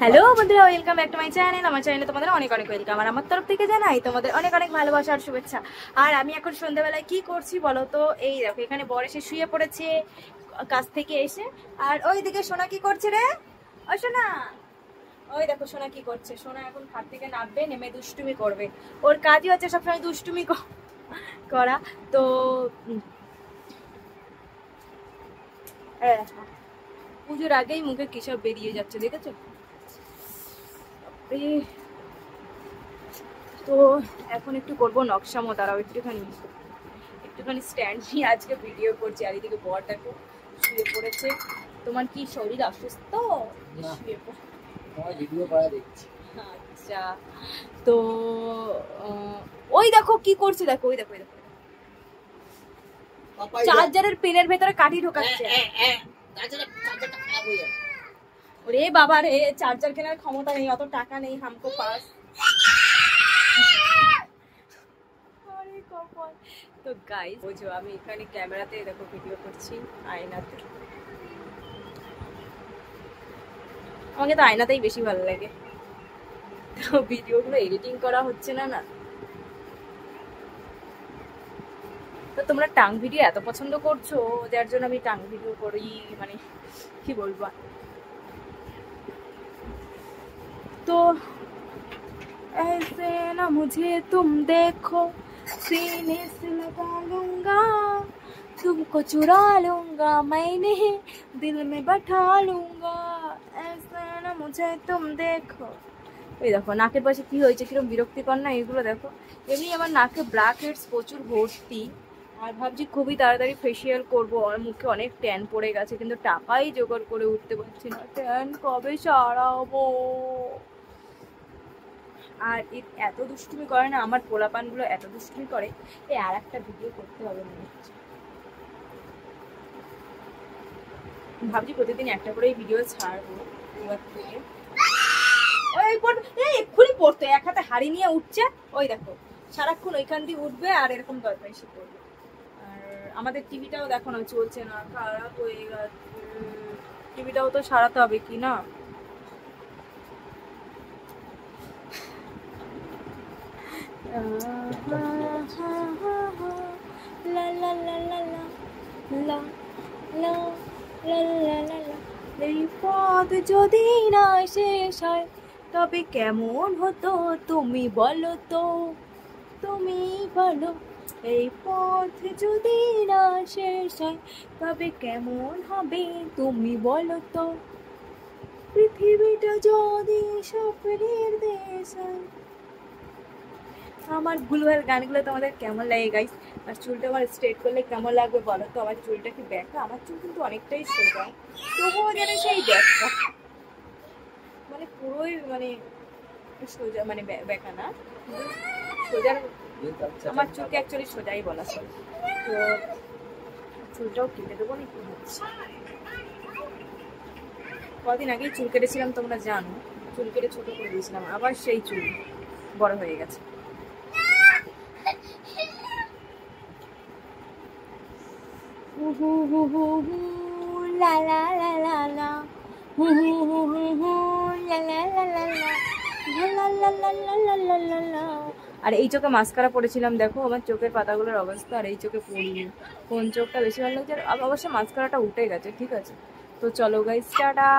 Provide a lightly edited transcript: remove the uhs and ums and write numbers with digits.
Hello বন্ধুরা, welcome back to my channel. আমার চ্যানেলে তোমাদের অনেক অনেক ওয়েলকাম। আর আমার তরফ থেকে জানাই তোমাদের অনেক অনেক ভালোবাসা আর শুভেচ্ছা। আর আমি এখন সন্ধ্যাবেলায় কি করছি বলো তো? এই দেখো, এখানে বর এসে শুয়ে পড়েছে কাজ থেকে এসে। আর ওই দিকে সোনা কি করছে রে? ওই সোনা, ওই দেখো সোনা কি করছে। সোনা এখন খাট থেকে নামবে, নেমে দুষ্টুমি করবে। ওর কাজই হচ্ছে সবসময় দুষ্টুমি করা। তো পুজোর আগেই মুখে কিসব বেরিয়ে যাচ্ছে, দেখেছো? তো এখন একটু করবো নকশামো, দাঁড়াও একটুখানি স্ট্যান্ড নিয়ে আজকে ভিডিও করছি। আর এদিকে বর দেখো শুয়ে পড়েছে। তোমার কি শরীর অসুস্থ? শুয়ে ভিডিও করা দেখছি। আচ্ছা, তো ওই দেখো কি করছে, দেখো ওই দেখো চার্জারের পিনের ভেতরে কাঠি ঢোকাচ্ছে। ওরে বাবা রে, চার্জার কেনার ক্ষমতা নেই, অত টাকা নেই হামকো পাস। তো গাইস বুঝো, আমি এখানে ক্যামেরাতে দেখো ভিডিও করছি আয়নাতে। আমাকে তো আয়নাতেই বেশি ভালো লাগে। তো ভিডিওগুলো এডিটিং করা হচ্ছে না। তো তোমরা টাং ভিডিও এত পছন্দ করছো, যার জন্য আমি টাং ভিডিও করি। মানে কি বলবো। তো ऐसे ना मुझे तुम देखो, सीने से लगा लूंगा, तुमको चुरा लूंगा, मैंने दिल में बैठा लूंगा, ऐसे ना मुझे तुम देखो। ওই দেখো নাকের পাশে কি হয়েছে, কিরকম বিরক্তিকর না এগুলো দেখো। এমনি আমার নাকে ব্ল্যাক হেডস প্রচুর ভর্তি। আর ভাবছি খুবই তাড়াতাড়ি ফেসিয়াল করবো। আমার মুখে অনেক ট্যান পড়ে গেছে, কিন্তু টাকাই জোগাড় করে উঠতে পারছি না। ট্যান কবে সারাবো? আর এত দুষ্টুমি করে না আমার পোলাপানগুলো, এত দুষ্টুমি করে। আর একটা ভিডিও করতে হবে মনে হচ্ছে। ভাবছি প্রতিদিন একটা করেই ভিডিও ছাড়বো এবার থেকে। এক্ষুনি পড়তো, এক হাতে হাড়ি নিয়ে উঠছে। ওই দেখো সারাক্ষণ ওইখান দিয়ে উঠবে আর এরকম দরকারি করবে। আর আমাদের টিভিটাও দেখো না, চলছে না, খারাপ হয়ে গেছে। টিভিটাও তো সারাতে হবে কি না? এই পথ যদি না শেষ হয় তবে কেমন হতো তুমি বলো তো, তুমি বলো। এই পথ যদি না শেষ হয় তবে কেমন হবে তুমি বলো তো। পৃথিবীটা যদি স্বপ্নের দেশ হয়। আমার ভুলভাল গানগুলো তোমাদের কেমন লাগে গাইস? আর চুলটা আমার স্ট্রেট করলে কেমন লাগবে বলো তো? আমার চুলটা কি ব্যাকা? আমার চুল কিন্তু অনেকটাই সোজা, তবুও যেন সেই ব্যাকা, মানে পুরোই মানে সোজা, মানে ব্যাকা না, সোজা। আমার চুলকে অ্যাকচুয়ালি সোজাই বলা হয়। তো চুলটাও কেটে দেবো নাকি হচ্ছে। কদিন আগেই চুল কেটেছিলাম, তোমরা জানো। চুল কেটে ছোট করে দিয়েছিলাম, আবার সেই চুল বড় হয়ে গেছে। আর এই চোখে মাস্কারা পরেছিলাম, দেখো আমার চোখের পাতাগুলোর অবস্থা। আর এই চোখে পড়িনি। কোন চোখটা বেশি ভালো লাগছে? অবশ্য মাস্কারাটা উঠে গেছে, ঠিক আছে। তো চলো গাইস, টাটা।